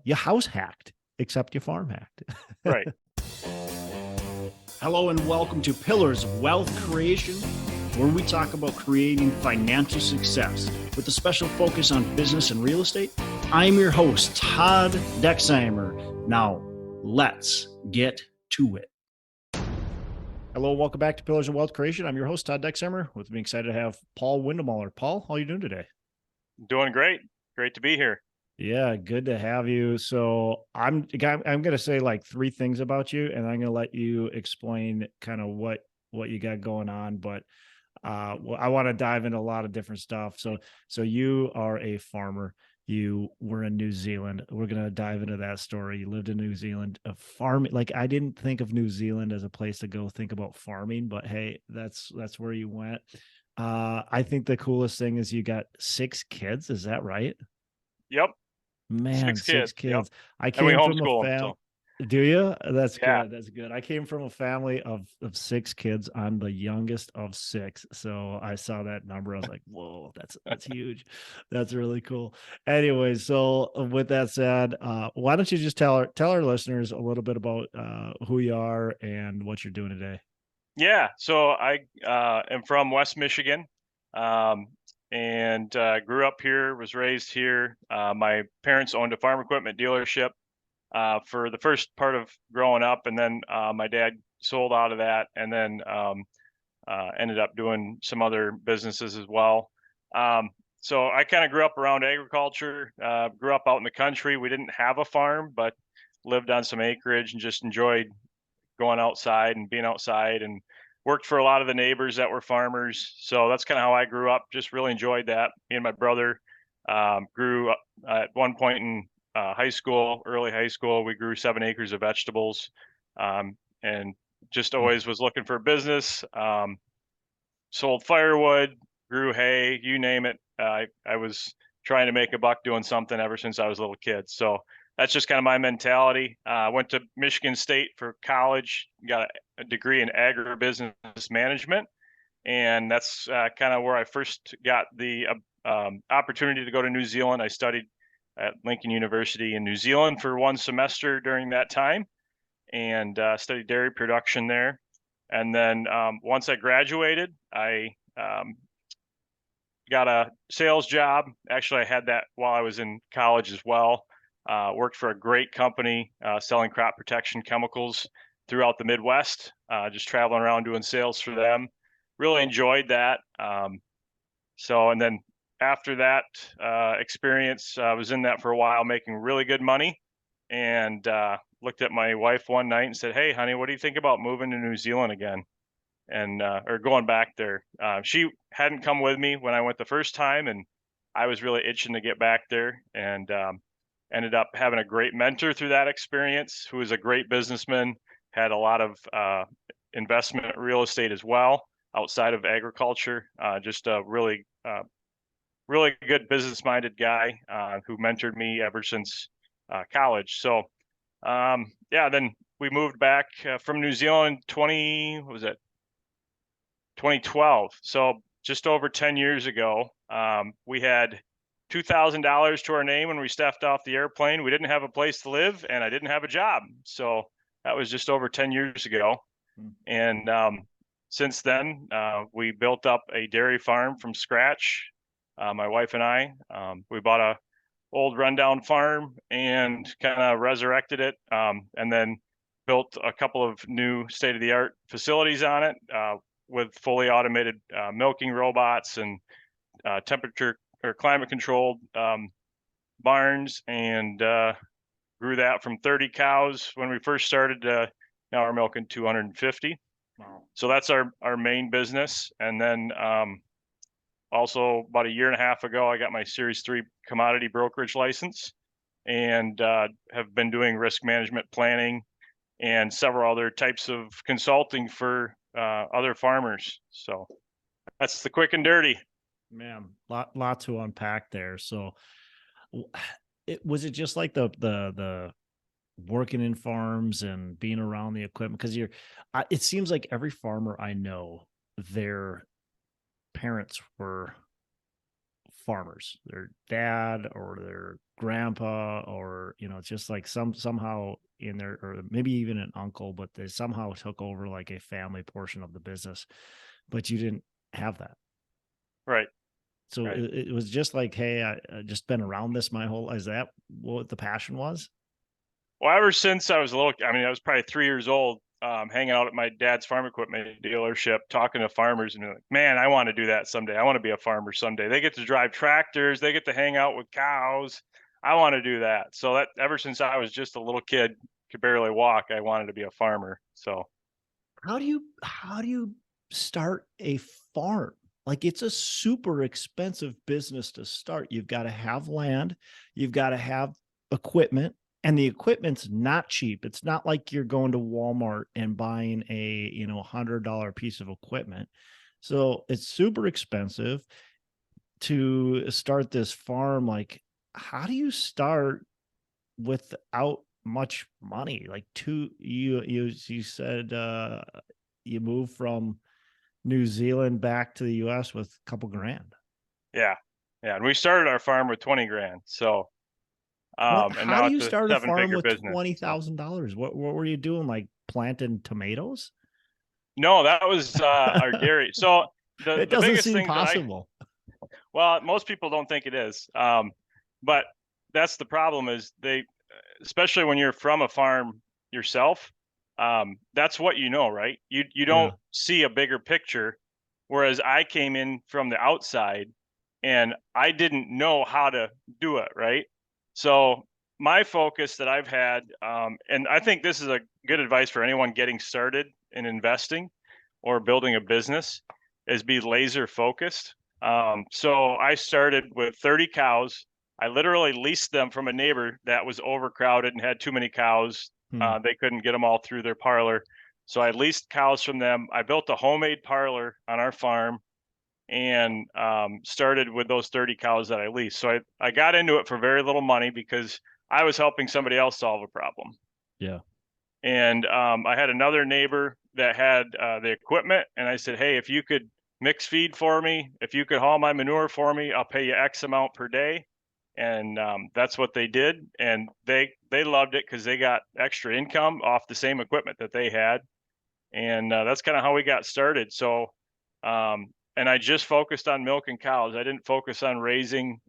you house hacked, except you farm hacked. Right. Hello and welcome to Pillars of Wealth Creation, where we talk about creating financial success with a special focus on business and real estate. I'm your host, Todd Dexheimer. Now, let's get to it. Hello, welcome back to Pillars of Wealth Creation. I'm your host, Todd Dexheimer. With me, excited to have Paul Windemuller. Paul, how are you doing today? Doing great. Great to be here. Yeah, good to have you. So I'm going to say like three things about you, and I'm going to let you explain kind of what you got going on. But I want to dive into a lot of different stuff. So you are a farmer. You were in New Zealand. We're going to dive into that story. You lived in New Zealand, a farming. Like, I didn't think of New Zealand as a place to go think about farming, but hey, that's where you went. I think the coolest thing is you got 6 kids. Is that right? Yep. Man, 6 6 kids. Yep. kids. I And we came from a homeschool 'em, family. so Do you? That's yeah. good. That's good. I came from a family of 6 kids. I'm the youngest of 6. So I saw that number. I was like, whoa, that's huge. That's really cool. Anyway, so with that said, why don't you just tell our listeners a little bit about who you are and what you're doing today? Yeah. So I am from West Michigan, um, and grew up here, was raised here. My parents owned a farm equipment dealership for the first part of growing up, and then my dad sold out of that, and then ended up doing some other businesses as well. Um, so I kind of grew up around agriculture, grew up out in the country. We didn't have a farm, but lived on some acreage and just enjoyed going outside and being outside, and worked for a lot of the neighbors that were farmers. So that's kind of how I grew up. Just really enjoyed that. Me and my brother grew up at one point in early high school. We grew 7 acres of vegetables, and just always was looking for a business. Sold firewood, grew hay, you name it. I was trying to make a buck doing something ever since I was a little kid. So that's just kind of my mentality. Went to Michigan State for college, got a degree in agribusiness management, and that's kind of where I first got the opportunity to go to New Zealand. I studied at Lincoln University in New Zealand for 1 semester during that time, and studied dairy production there. And then once I graduated, I got a sales job. Actually, I had that while I was in college as well. Worked for a great company selling crop protection chemicals throughout the Midwest, just traveling around doing sales for them. Really enjoyed that. And then after that experience, I was in that for a while, making really good money, and looked at my wife one night and said, "Hey, honey, what do you think about moving to New Zealand again?" And or going back there. She hadn't come with me when I went the first time, and I was really itching to get back there, and ended up having a great mentor through that experience, who was a great businessman, had a lot of investment real estate as well outside of agriculture. Just a really good business-minded guy who mentored me ever since college. So then we moved back from New Zealand 2012. So just over 10 years ago, we had $2,000 to our name when we stepped off the airplane. We didn't have a place to live, and I didn't have a job. So that was just over 10 years ago. And since then, we built up a dairy farm from scratch. My wife and I, we bought a old rundown farm and kind of resurrected it, and then built a couple of new state-of-the-art facilities on it, with fully automated milking robots and temperature or climate controlled barns, and grew that from 30 cows when we first started to now we're milking 250. Wow. So that's our main business. And then also about a year and a half ago, I got my Series 3 commodity brokerage license, and have been doing risk management planning and several other types of consulting for other farmers. So that's the quick and dirty. Man, lot to unpack there. So was it just like the working in farms and being around the equipment? Because it seems like every farmer I know, their parents were farmers, their dad or their grandpa, or, it's just like somehow in there, or maybe even an uncle, but they somehow took over like a family portion of the business, but you didn't have that. Right. So Right. it was just like, hey, I just been around this my whole, is that what the passion was? Well, ever since I was I was probably 3 years old, hanging out at my dad's farm equipment dealership, talking to farmers, and like, man, I want to do that someday. I want to be a farmer someday. They get to drive tractors, they get to hang out with cows. I want to do that. So that ever since I was just a little kid, could barely walk, I wanted to be a farmer. So How do you start a farm? Like, it's a super expensive business to start. You've got to have land, you've got to have equipment, and the equipment's not cheap. It's not like you're going to Walmart and buying a, $100 piece of equipment. So it's super expensive to start this farm. Like, how do you start without much money? Like, you said you moved from New Zealand back to the US with a couple grand. yeah, and we started our farm with 20 grand. So and How now do you it's a start a farm seven-figure with business. $20,000? What were you doing? Like planting tomatoes? No, that was our dairy. So It the doesn't biggest seem thing that possible. well, most people don't think it is. But that's the problem is especially when you're from a farm yourself, that's what you know, right? You Yeah. don't see a bigger picture. Whereas I came in from the outside and I didn't know how to do it, right? So my focus that I've had, and I think this is a good advice for anyone getting started in investing or building a business, is be laser focused. So I started with 30 cows. I literally leased them from a neighbor that was overcrowded and had too many cows. They couldn't get them all through their parlor. So I leased cows from them. I built a homemade parlor on our farm and started with those 30 cows that I leased. So I got into it for very little money because I was helping somebody else solve a problem. Yeah. And I had another neighbor that had the equipment, and I said, hey, if you could mix feed for me, if you could haul my manure for me, I'll pay you X amount per day. And that's what they did, and they loved it because they got extra income off the same equipment that they had, and that's kind of how we got started. So and I just focused on milking cows. I didn't focus on raising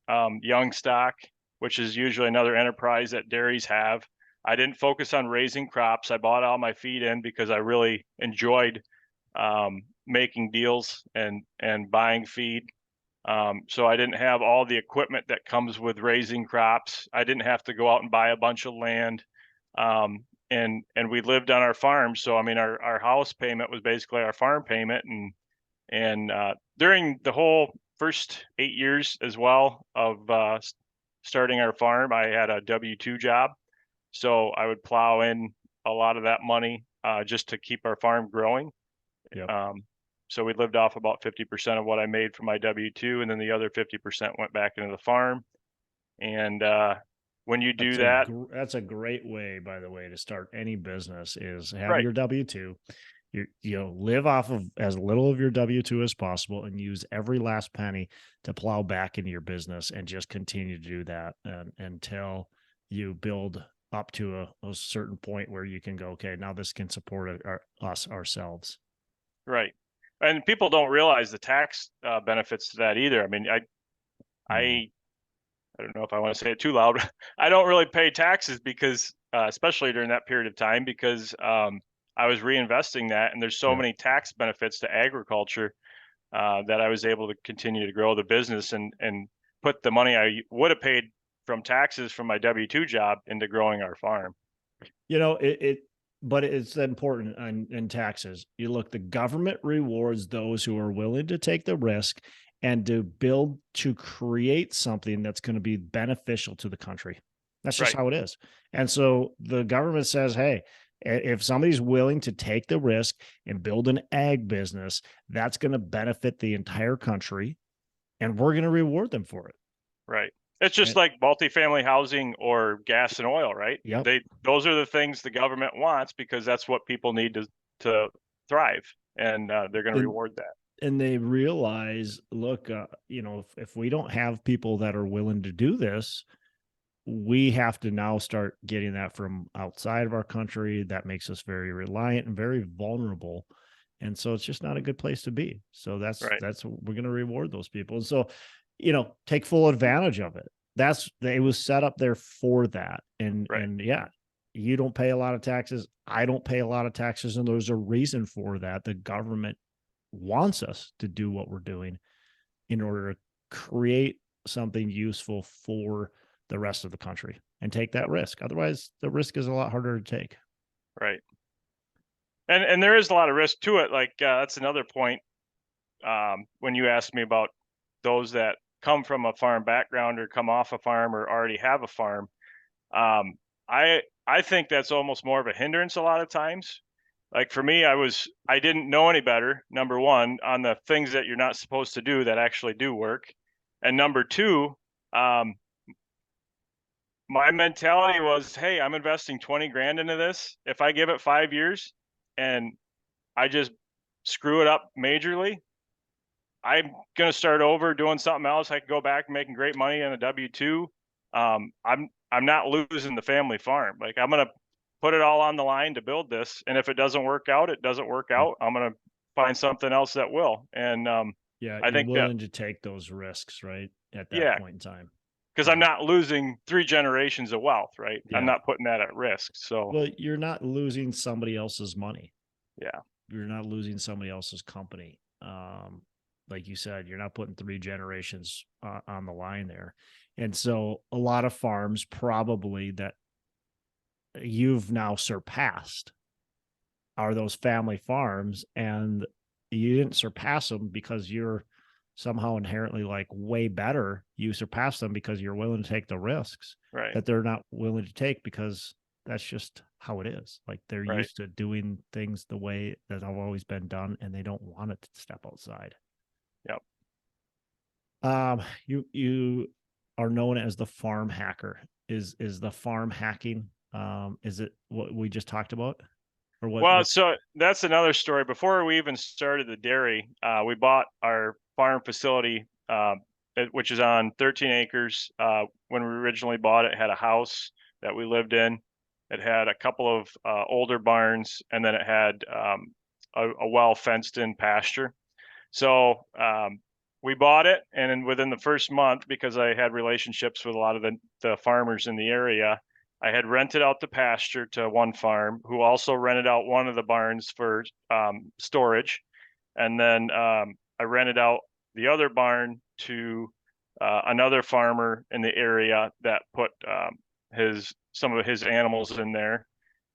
young stock, which is usually another enterprise that dairies have. I didn't focus on raising crops. I bought all my feed in because I really enjoyed making deals and buying feed. So I didn't have all the equipment that comes with raising crops. I didn't have to go out and buy a bunch of land. And we lived on our farm. So, I mean, our house payment was basically our farm payment. And during the whole first 8 years as well of starting our farm, I had a W-2 job. So I would plow in a lot of that money just to keep our farm growing. Yep. So we lived off about 50% of what I made from my W-2, and then the other 50% went back into the farm. And when you do that's a great way, by the way, to start any business, is have right. your W-2. Live off of as little of your W-2 as possible and use every last penny to plow back into your business and just continue to do that until you build up to a certain point where you can go, okay, now this can support us ourselves. Right. And people don't realize the tax benefits to that either. I mean, I don't know if I want to say it too loud. I don't really pay taxes because, especially during that period of time, because I was reinvesting that, and there's so many tax benefits to agriculture that I was able to continue to grow the business and put the money I would have paid from taxes from my W-2 job into growing our farm. But it's important in taxes. You look, the government rewards those who are willing to take the risk and to create something that's going to be beneficial to the country. That's just how it is. And so the government says, hey, if somebody's willing to take the risk and build an ag business, that's going to benefit the entire country, and we're going to reward them for it. Right. It's just like multifamily housing or gas and oil, right? Yep. Those are the things the government wants because that's what people need to thrive, and they're going to reward that. and they realize, look, if we don't have people that are willing to do this, we have to now start getting that from outside of our country. That makes us very reliant and very vulnerable. And so it's just not a good place to be. So that's we're going to reward those people. And so, take full advantage of it. It was set up there for that. And yeah, you don't pay a lot of taxes. I don't pay a lot of taxes. And there's a reason for that. The government wants us to do what we're doing in order to create something useful for the rest of the country and take that risk. Otherwise, the risk is a lot harder to take. Right. And there is a lot of risk to it. Like that's another point. When you asked me about those that come from a farm background or come off a farm or already have a farm, I think that's almost more of a hindrance a lot of times. Like for me, I didn't know any better, number one, on the things that you're not supposed to do that actually do work. And number two, my mentality was, hey, I'm investing 20 grand into this. If I give it 5 years and I just screw it up majorly, I'm going to start over doing something else. I can go back and making great money on a W-2. I'm not losing the family farm. Like I'm going to put it all on the line to build this. And if it doesn't work out, it doesn't work out. I'm going to find something else that will. And I think willing to take those risks, right? At that point in time. Because I'm not losing 3 generations of wealth, right? Yeah. I'm not putting that at risk. So well, you're not losing somebody else's money. Yeah. You're not losing somebody else's company. Like you said, you're not putting 3 generations on the line there. And so a lot of farms probably that you've now surpassed are those family farms, and you didn't surpass them because you're somehow inherently like way better. You surpass them because you're willing to take the risks that they're not willing to take, because that's just how it is. Like they're used to doing things the way that have always been done, and they don't want it to step outside. Yep. You are known as the farm hacker. Is the farm hacking? Is it what we just talked about? Or what? Well, so that's another story. Before we even started the dairy, we bought our farm facility, which is on 13 acres. When we originally bought it, it had a house that we lived in. It had a couple of older barns, and then it had a well fenced in pasture. So we bought it, and then within the first month, because I had relationships with a lot of the farmers in the area, I had rented out the pasture to one farm who also rented out one of the barns for storage. And then I rented out the other barn to another farmer in the area that put some of his animals in there,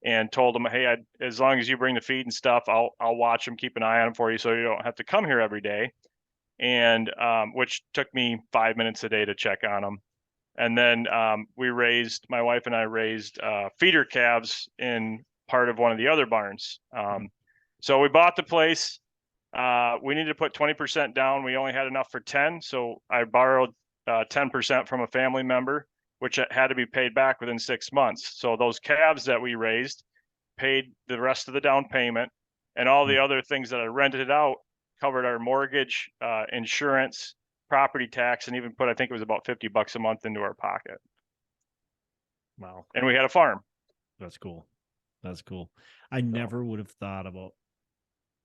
and told him, hey, as long as you bring the feed and stuff, I'll watch them, keep an eye on them for you, so you don't have to come here every day. And which took me 5 minutes a day to check on them. And then my wife and I raised feeder calves in part of one of the other barns. So we bought the place. We needed to put 20% down. We only had enough for 10. So I borrowed 10% from a family member, which had to be paid back within 6 months. So those calves that we raised paid the rest of the down payment, and all the other things that I rented out covered our mortgage, insurance, property tax, and even put, I think it was about $50 a month into our pocket. Wow. And we had a farm. That's cool. That's cool. I never would have thought about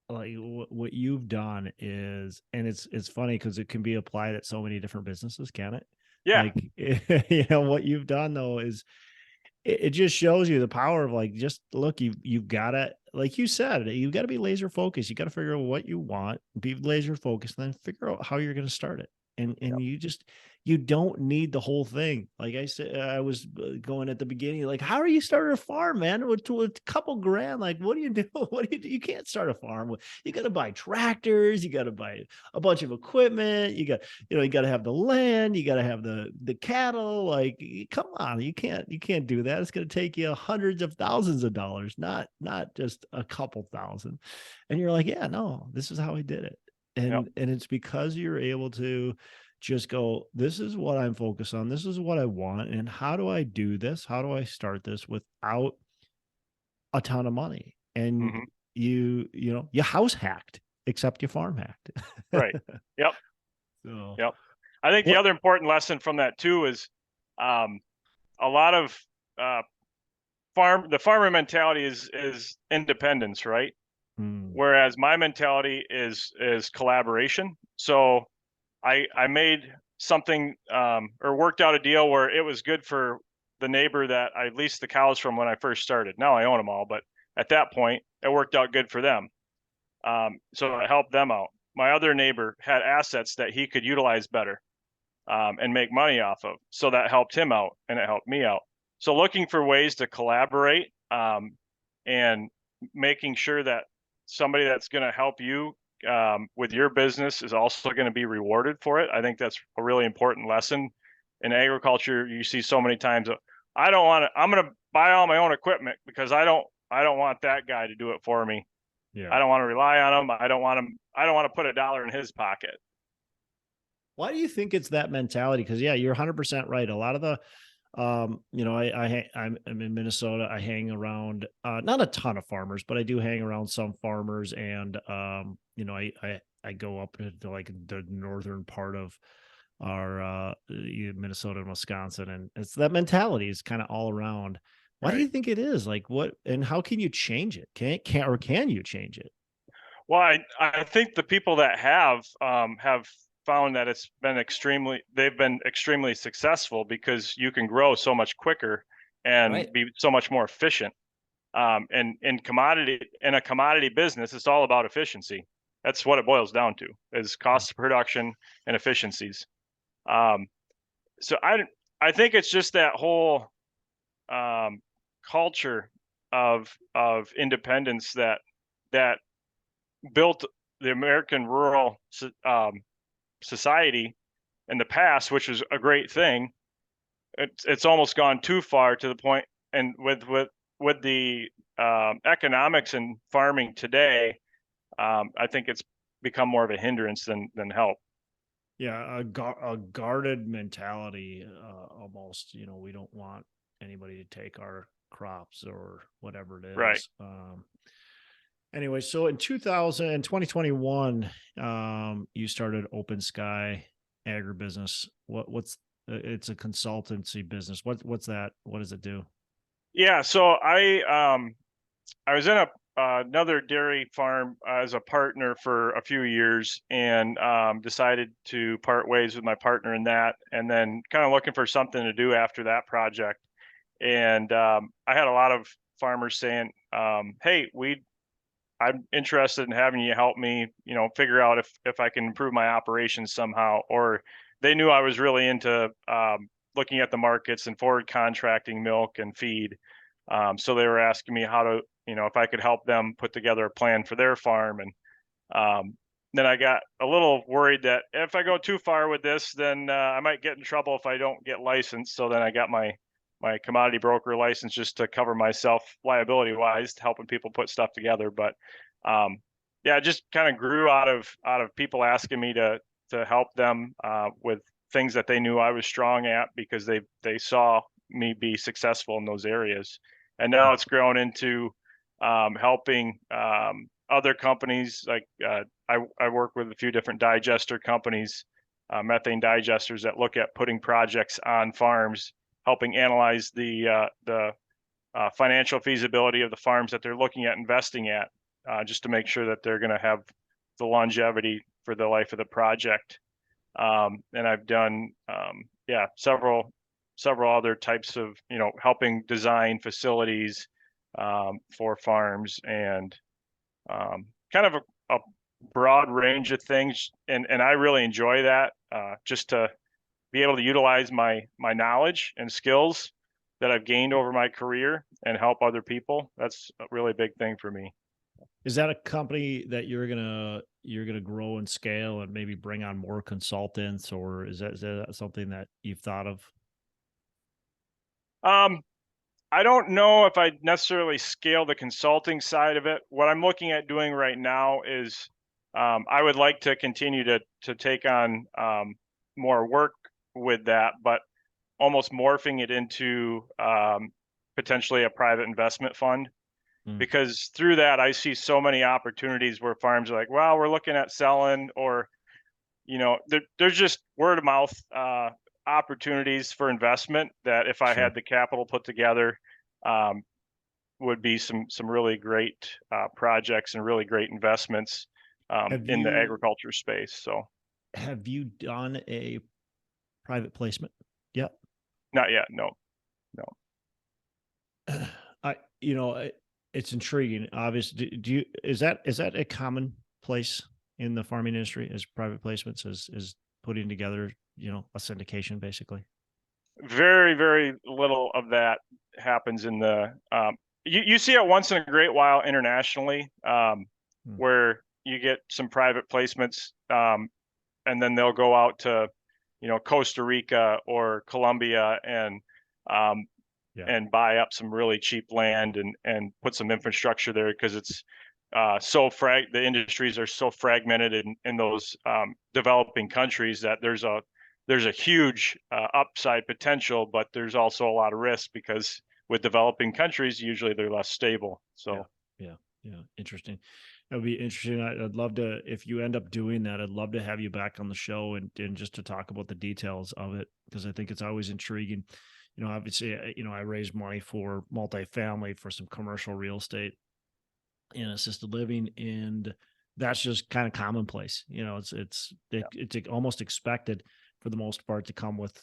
like what you've done is, and it's funny because it can be applied at so many different businesses, can it? Yeah. Like, what you've done though is it just shows you the power of like, just look, you've got to, like you said, you've got to be laser focused. You got to figure out what you want, be laser focused, and then figure out how you're going to start it. And you don't need the whole thing. Like I said, I was going at the beginning, like, how are you starting a farm, man? With a couple grand, like, what do you do? What do you do? You can't start a farm. You got to buy tractors. You got to buy a bunch of equipment. You got to have the land. You got to have the cattle. Like, come on, you can't do that. It's going to take you hundreds of thousands of dollars, not just a couple thousand. And you're like, yeah, no, this is how I did it. And it's because you're able to just go, this is what I'm focused on. This is what I want. And how do I do this? How do I start this without a ton of money? And you house hacked. except you farm hacked. Right. Yep. So, Yep. I think the other important lesson from that too is a lot of the farmer mentality is independence, right? Whereas my mentality is collaboration. So I made something or worked out a deal where it was good for the neighbor that I leased the cows from when I first started. Now I own them all, but at that point it worked out good for them. So it helped them out. My other neighbor had assets that he could utilize better and make money off of. So that helped him out and it helped me out. So looking for ways to collaborate and making sure that somebody that's going to help you with your business is also going to be rewarded for it. I think that's a really important lesson in agriculture. You see so many times, I'm going to buy all my own equipment because I don't want that guy to do it for me. yeah. I don't want to rely on him. I don't want to put $1 in his pocket. Why do you think it's that mentality? Because yeah, you're 100% right. A lot of the, you know, I'm in Minnesota. I hang around, not a ton of farmers, but I do hang around some farmers, and you know, I go up into like the northern part of our Minnesota and Wisconsin, and it's that mentality is kind of all around. Why do you think it is? Like, what and how can you change it? Can you change it? Well, I think the people that have found that they've been extremely successful because you can grow so much quicker and be so much more efficient. And in a commodity business, it's all about efficiency. That's what it boils down to, is cost of production and efficiencies. So I think it's just that whole culture of independence that built the American rural society in the past, which is a great thing. It's almost gone too far to the point, and with the economics in farming today, I think it's become more of a hindrance than help. Yeah, a guarded mentality, almost. You know, we don't want anybody to take our crops or whatever it is. Right. Anyway, so in 2021, you started Open Sky Agribusiness. What's it's a consultancy business. What's that? What does it do? Yeah, so I was in another dairy farm as a partner for a few years, and decided to part ways with my partner in that, and then kind of looking for something to do after that project. And I had a lot of farmers saying, "Hey, I'm interested in having you help me, you know, figure out if I can improve my operations somehow." Or they knew I was really into looking at the markets and forward contracting milk and feed. So they were asking me how to, you know, if I could help them put together a plan for their farm. And then I got a little worried that if I go too far with this, then I might get in trouble if I don't get licensed. So then I got my commodity broker license just to cover myself liability wise, helping people put stuff together. But yeah, it just kind of grew out of people asking me to help them with things that they knew I was strong at, because they saw me be successful in those areas. And now it's grown into helping other companies. Like I work with a few different digester companies, methane digesters, that look at putting projects on farms, helping analyze the financial feasibility of the farms that they're looking at investing at, just to make sure that they're going to have the longevity for the life of the project. And I've done, several other types of, you know, helping design facilities for farms, and kind of a broad range of things. And I really enjoy that, just to be able to utilize my knowledge and skills that I've gained over my career and help other people. That's a really big thing for me. Is that a company that you're gonna grow and scale and maybe bring on more consultants, or is that something that you've thought of? I don't know if I'd necessarily scale the consulting side of it. What I'm looking at doing right now is I would like to continue to take on more work with that, but almost morphing it into potentially a private investment fund. because through that, I see so many opportunities where farms are like, well, we're looking at selling, or, there's just word of mouth opportunities for investment that if I Sure. had the capital put together, would be some really great projects and really great investments in the agriculture space. So have you done a private placement yet? not yet. No. It's intriguing. Obviously, is that a common place in the farming industry as private placements, is putting together, a syndication basically? Very, very little of that happens in the, you see it once in a great while internationally, where you get some private placements, and then they'll go out to, Costa Rica or Colombia and buy up some really cheap land and put some infrastructure there, because it's the industries are so fragmented in those developing countries that there's a huge upside potential, but there's also a lot of risk, because with developing countries, usually they're less stable. So yeah, interesting. That would be interesting. I'd love to, if you end up doing that, I'd love to have you back on the show and just to talk about the details of it, because I think it's always intriguing. Obviously, I raised money for multifamily, for some commercial real estate and assisted living, and that's just kind of commonplace. It's almost expected for the most part to come with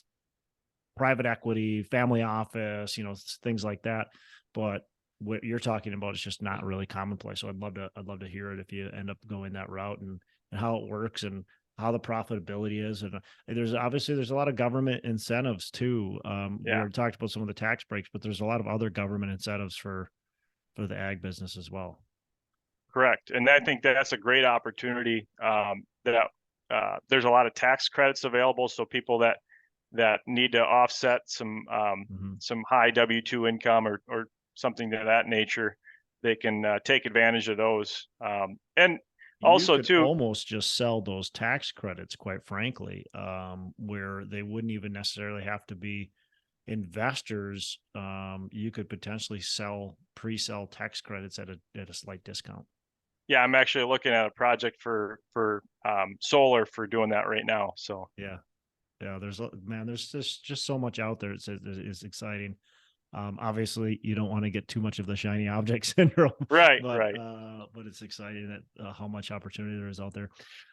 private equity, family office, things like that. But what you're talking about is just not really commonplace. So I'd love to hear it if you end up going that route, and how it works and how the profitability is. And there's a lot of government incentives too. We already talked about some of the tax breaks, but there's a lot of other government incentives for the ag business as well. correct. And I think that's a great opportunity, that there's a lot of tax credits available. So people that need to offset some high W-2 income or something to that nature, they can take advantage of those. And also you could too, almost just sell those tax credits, quite frankly, where they wouldn't even necessarily have to be investors. You could potentially pre-sell tax credits at a slight discount. yeah, I'm actually looking at a project for solar for doing that right now. So Yeah. There's just so much out there. It's exciting. Obviously, you don't want to get too much of the shiny object syndrome, right. but it's exciting that how much opportunity there is out there.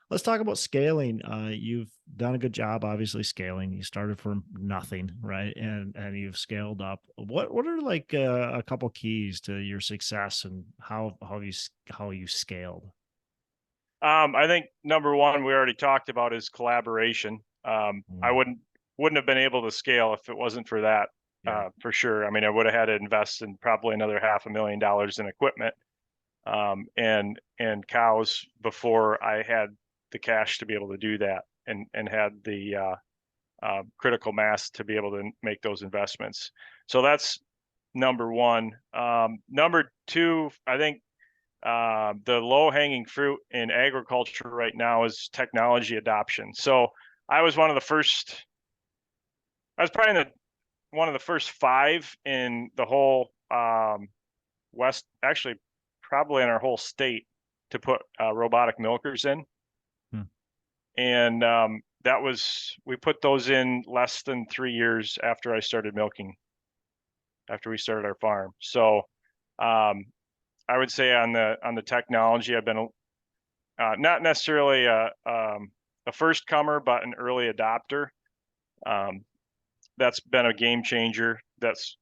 Let's talk about scaling. You've done a good job, obviously, scaling. You started from nothing, right? And you've scaled up. What are like a couple keys to your success, and how you scaled? I think number one we already talked about is collaboration. I wouldn't have been able to scale if it wasn't for that. For sure. I mean, I would have had to invest in probably another $500,000 in equipment, and cows before I had the cash to be able to do that, and had the critical mass to be able to make those investments. So that's number one. Number two, I think the low hanging fruit in agriculture right now is technology adoption. So I was one of the first. I was probably one of the first 5 in the whole West, actually probably in our whole state, to put robotic milkers in. And we put those in less than 3 years after I started milking, after we started our farm. So I would say on the technology, I've been not necessarily a first comer, but an early adopter. That's been a game changer. That's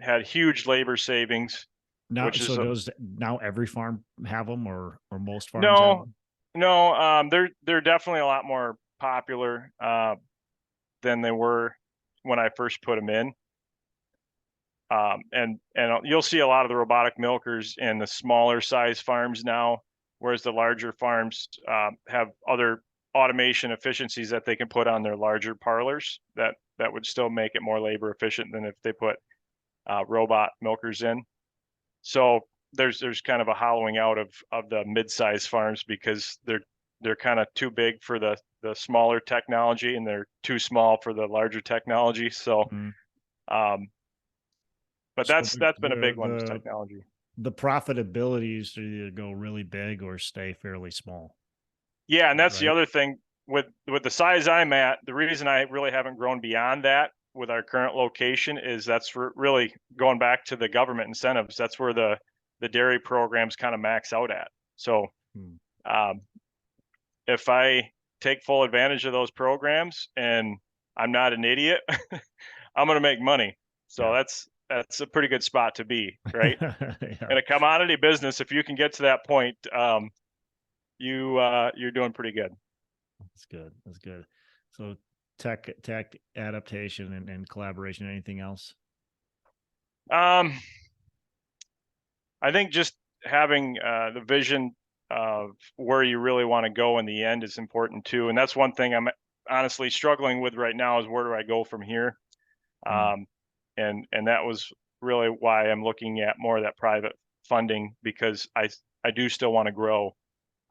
had huge labor savings. Now, does now every farm have them, or most farms have them? No, they're definitely a lot more popular than they were when I first put them in. And you'll see a lot of the robotic milkers in the smaller size farms now, whereas the larger farms have other automation efficiencies that they can put on their larger parlors that would still make it more labor efficient than if they put robot milkers in. So there's kind of a hollowing out of the mid-size farms, because they're kind of too big for the smaller technology, and they're too small for the larger technology. So but that's been a big one, is technology. the profitability is to either go really big or stay fairly small. Yeah, and that's the Right. other thing with the size I'm at. The reason I really haven't grown beyond that with our current location is that's really going back to the government incentives. That's where the dairy programs kind of max out at. So Hmm. um, if I take full advantage of those programs and I'm not an idiot, I'm going to make money. So Yeah. that's a pretty good spot to be, right? Yeah. In a commodity business, if you can get to that point, you're doing pretty good. That's good. That's good. So tech adaptation and collaboration. Anything else? Um, I think just having the vision of where you really want to go in the end is important too. And that's one thing I'm honestly struggling with right now is where do I go from here? Hmm. Um, and that was really why I'm looking at more of that private funding because I do still want to grow,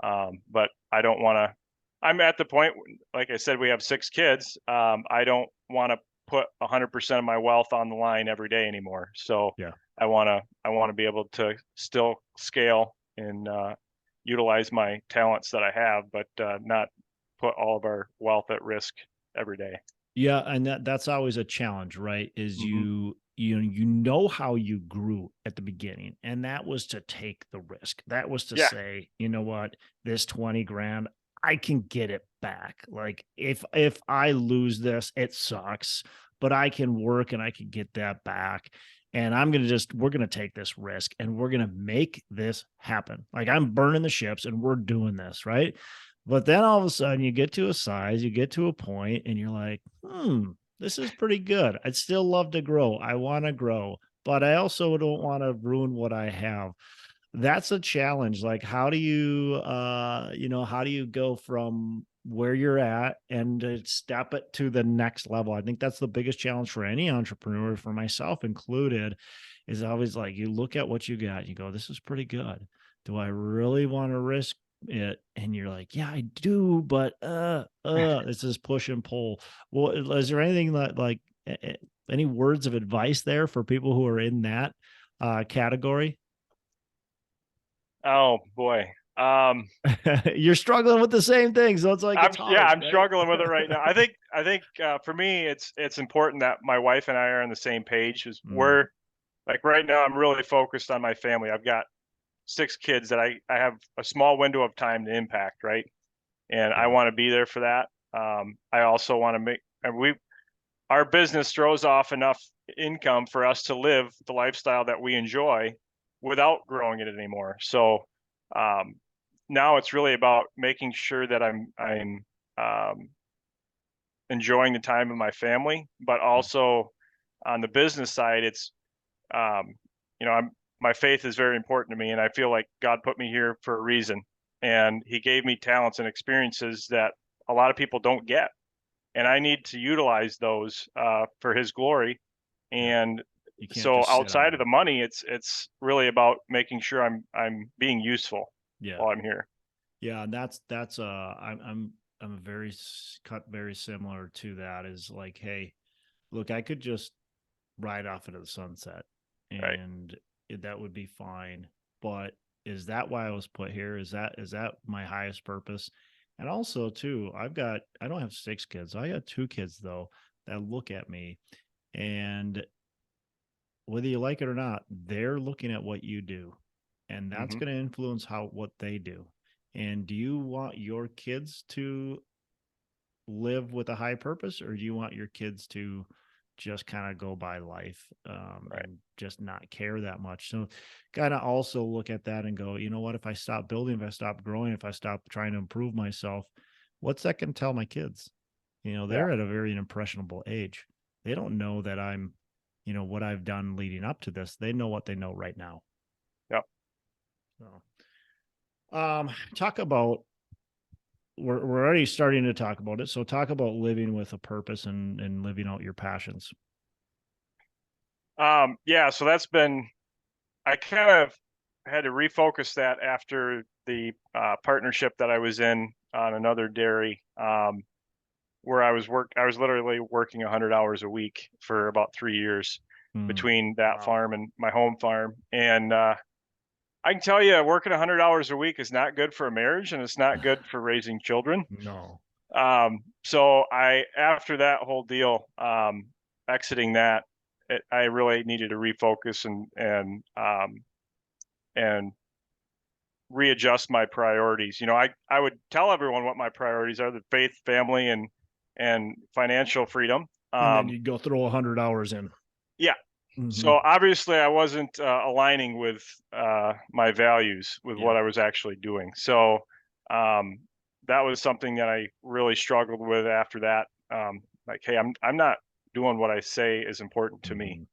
but I don't want to. I'm at the point, like I said, we have 6 kids. I don't want to put 100% of my wealth on the line every day anymore. So Yeah. I want to be able to still scale and utilize my talents that I have, but not put all of our wealth at risk every day. Yeah, and that's always a challenge, right? Is Mm-hmm. you know how you grew at the beginning, and that was to take the risk. That was to Yeah, say, you know what, this 20 grand, I can get it back. Like if I lose this, it sucks, but I can work and I can get that back. And we're gonna take this risk and we're gonna make this happen. Like I'm burning the ships and we're doing this, right? But then all of a sudden you get to a size, you get to a point, and you're like, this is pretty good. I'd still love to grow. I want to grow, but I also don't want to ruin what I have. That's a challenge. Like, how do you, how do you go from where you're at and step it to the next level? I think that's the biggest challenge for any entrepreneur, for myself included, is always like you look at what you got, and you go, this is pretty good. Do I really want to risk it? And you're like, yeah, I do, but it's this push and pull. Well, is there anything that like any words of advice there for people who are in that category? oh boy. You're struggling with the same thing, so it's like it's hard, I'm right? struggling with it right now. I think for me it's important that my wife and I are on the same page. Is Mm, we're like right now I'm really focused on my family. I've got 6 kids that I have a small window of time to impact, right? And I yeah, want to be there for that. I also want to and our business throws off enough income for us to live the lifestyle that we enjoy without growing it anymore. So um, now it's really about making sure that I'm um, enjoying the time with my family, but mm, also on the business side, it's um, I'm my faith is very important to me, and I feel like God put me here for a reason, and He gave me talents and experiences that a lot of people don't get, and I need to utilize those for His glory. yeah. And You can't so, just sit on outside of the them. money, it's really about making sure I'm being useful Yeah, while I'm here. yeah. And that's I'm very cut very similar to that. Is like, hey, look, I could just ride off into the sunset, Right? and that would be fine. But is that why I was put here? Is that my highest purpose? And also, too, I don't have 6 kids. I got 2 kids though that look at me, and whether you like it or not, they're looking at what you do, and that's Hmm. going to influence what they do. And do you want your kids to live with a high purpose, or do you want your kids to just kind of go by life Right. and just not care that much? So kind of also look at that and go, you know what, if I stop building, if I stop growing, if I stop trying to improve myself, what's that going to tell my kids? Yeah. They're at a very impressionable age. They don't know that I'm, what I've done leading up to this. They know what they know right now. Yep. So talk about, we're already starting to talk about it. So talk about living with a purpose and living out your passions. Yeah. So that's been I kind of had to refocus that after the partnership that I was in on another dairy, where I was literally working 100 hours a week for about 3 years Mm, between that wow. farm and my home farm, and I can tell you working 100 hours a week is not good for a marriage, and it's not good for raising children. No. So after that whole deal, exiting that, I really needed to refocus and readjust my priorities. I would tell everyone what my priorities are: the faith, family, and financial freedom. And then you go throw 100 hours in. Yeah. Mm-hmm. So obviously I wasn't aligning with my values with what I was actually doing. So that was something that I really struggled with after that. Like, hey, I'm not doing what I say is important to me.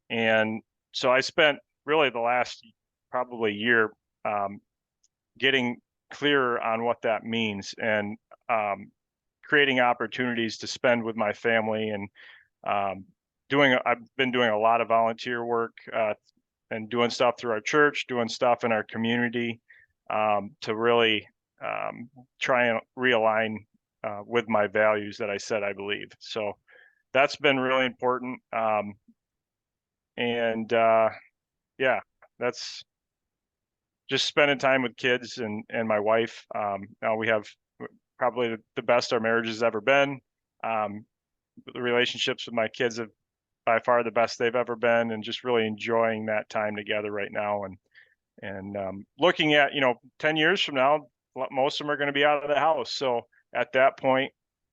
And so I spent really the last probably year getting clearer on what that means, and creating opportunities to spend with my family, and I've been doing a lot of volunteer work and doing stuff through our church, doing stuff in our community to really try and realign with my values that I said I believe. So that's been really important. Yeah, that's just spending time with kids and my wife. Now we have probably the best our marriage has ever been. The relationships with my kids have by far the best they've ever been, and just really enjoying that time together right now. And looking at 10 years from now, most of them are going to be out of the house. So at that point,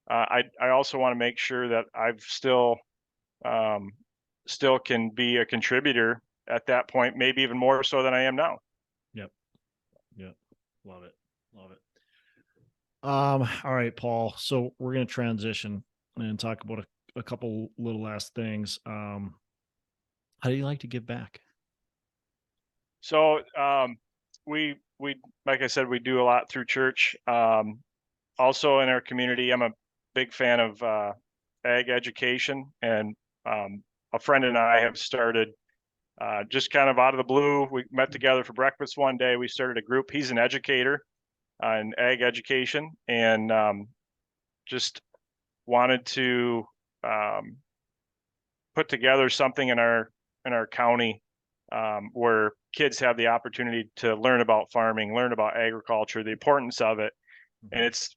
I also want to make sure that I've still can be a contributor at that point, maybe even more so than I am now. Yep. Love it. All right, Paul. So we're going to transition and talk about a couple little last things. How do you like to give back? So we like I said, we do a lot through church. Also in our community, I'm a big fan of ag education, and a friend and I have started just kind of out of the blue. We met together for breakfast one day. We started a group. He's an educator in ag education, and just wanted to put together something in our county where kids have the opportunity to learn about farming, learn about agriculture, the importance of it. And it's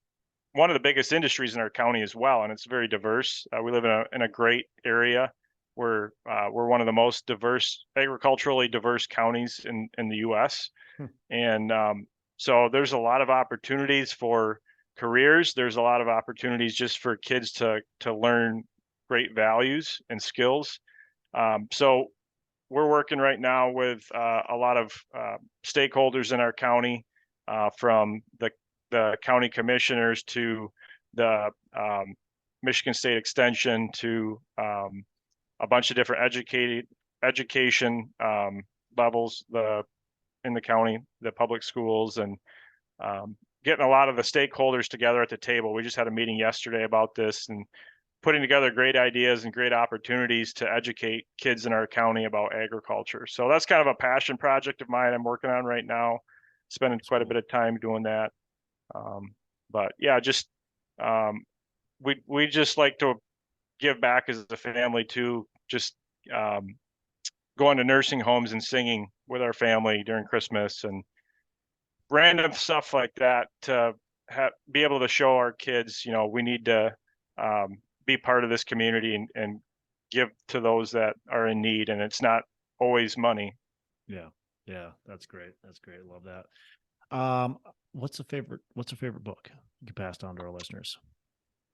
one of the biggest industries in our county as well, and it's very diverse. We live in a great area. We're one of the most agriculturally diverse counties in the U.S. And so there's a lot of opportunities for careers. There's a lot of opportunities just for kids to learn great values and skills. So we're working right now with a lot of stakeholders in our county, from the county commissioners to the Michigan State Extension to a bunch of different education levels in the county, the public schools, and getting a lot of the stakeholders together at the table. We just had a meeting yesterday about this, and putting together great ideas and great opportunities to educate kids in our county about agriculture. So that's kind of a passion project of mine I'm working on right now, spending quite a bit of time doing that. But yeah, just we just like to give back as a family too, just going to nursing homes and singing with our family during Christmas and random stuff like that to be able to show our kids, we need to be part of this community and give to those that are in need. And it's not always money. Yeah. That's great. Love that. What's a favorite book you can pass on to our listeners?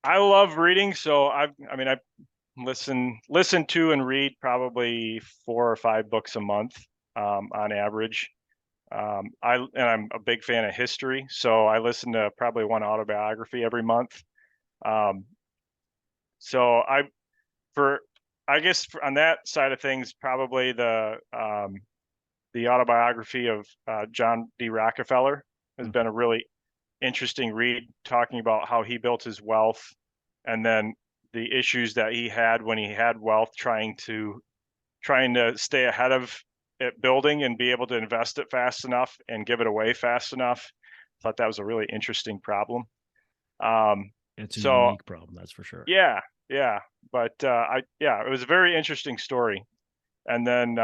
I love reading. So I listen to and read probably 4 or 5 books a month on average. I'm a big fan of history, so I listen to probably one autobiography every month. So I guess on that side of things, probably the autobiography of John D. Rockefeller has been a really interesting read, talking about how he built his wealth, and then the issues that he had when he had wealth, trying to stay ahead of it building and be able to invest it fast enough and give it away fast enough. I thought that was a really interesting problem. It's a unique problem, that's for sure. Yeah. But it was a very interesting story. And then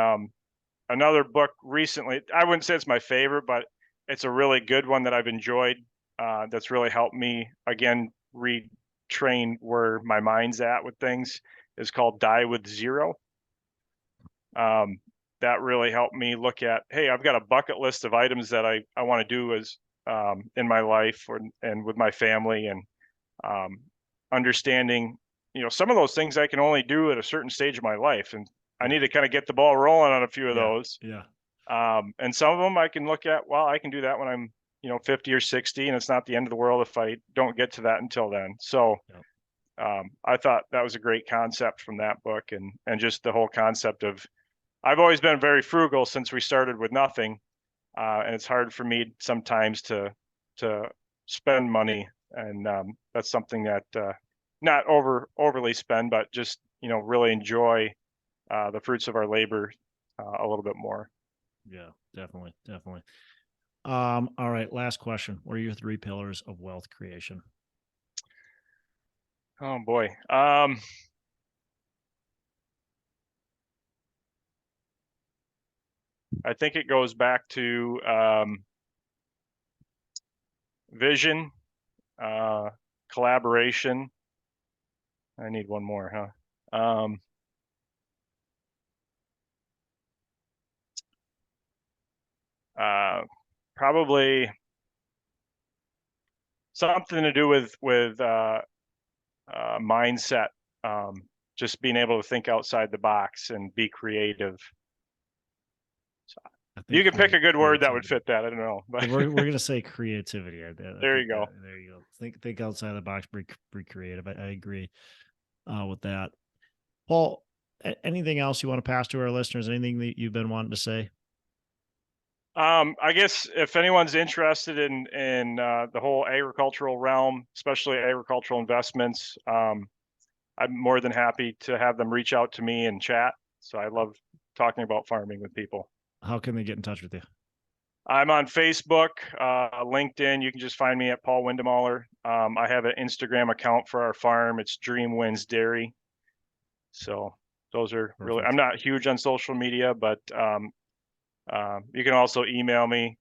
another book recently. I wouldn't say it's my favorite, but it's a really good one that I've enjoyed. That's really helped me again retrain where my mind's at with things. Is called Die with Zero. That really helped me look at, hey, I've got a bucket list of items that I want to do as in my life and with my family, and understanding, some of those things I can only do at a certain stage of my life, and I need to kind of get the ball rolling on a few of those. Yeah. And some of them I can look at, well, I can do that when I'm 50 or 60, and it's not the end of the world if I don't get to that until then. So I thought that was a great concept from that book, and just the whole concept of, I've always been very frugal since we started with nothing, and it's hard for me sometimes to spend money, and that's something that not overly spend, but just really enjoy the fruits of our labor a little bit more. Yeah, definitely. All right, last question. What are your 3 pillars of wealth creation? Oh boy. I think it goes back to vision, collaboration. I need one more, huh? Probably something to do with mindset. Just being able to think outside the box and be creative. You can pick a good word that would fit that. I don't know, but we're going to say creativity. There you go. There you go. Think outside the box, be creative. I agree with that. Paul, anything else you want to pass to our listeners? Anything that you've been wanting to say? I guess if anyone's interested in the whole agricultural realm, especially agricultural investments, I'm more than happy to have them reach out to me and chat. So I love talking about farming with people. How can they get in touch with you? I'm on Facebook, LinkedIn. You can just find me at Paul Windemuller. I have an Instagram account for our farm. It's Dream Winds Dairy. So those are really, I'm not huge on social media, but you can also email me,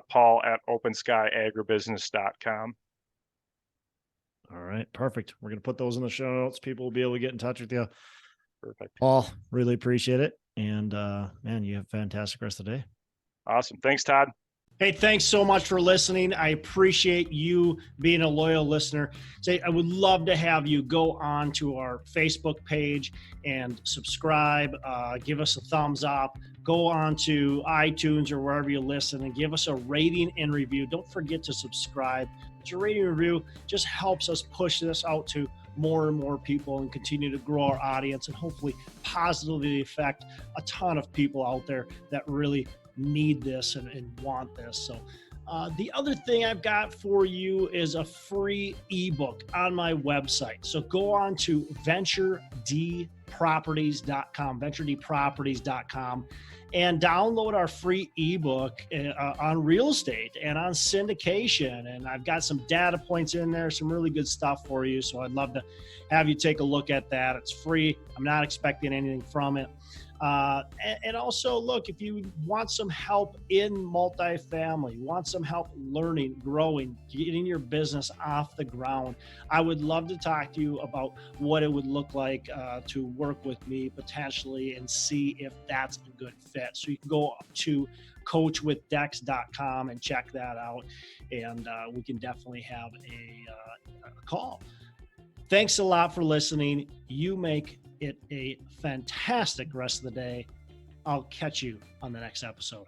Paul at openskyaagribusiness.com. All right, perfect. We're going to put those in the show notes. People will be able to get in touch with you. Perfect. Paul, really appreciate it. And man, you have a fantastic rest of the day. Awesome. Thanks, Todd. Hey, thanks so much for listening. I appreciate you being a loyal listener. I would love to have you go on to our Facebook page and subscribe. Give us a thumbs up. Go on to iTunes or wherever you listen and give us a rating and review. Don't forget to subscribe. Your rating and review just helps us push this out to more and more people and continue to grow our audience and hopefully positively affect a ton of people out there that really need this and want this. So the other thing I've got for you is a free ebook on my website. So go on to venturedproperties.com, and download our free ebook on real estate and on syndication. And I've got some data points in there, some really good stuff for you. So I'd love to have you take a look at that. It's free. I'm not expecting anything from it. And also, look, if you want some help in multifamily, want some help learning, growing, getting your business off the ground, I would love to talk to you about what it would look like to work with me potentially and see if that's a good fit. So you can go to coachwithdex.com and check that out, and we can definitely have a call. Thanks a lot for listening. You make it a fantastic rest of the day. I'll catch you on the next episode.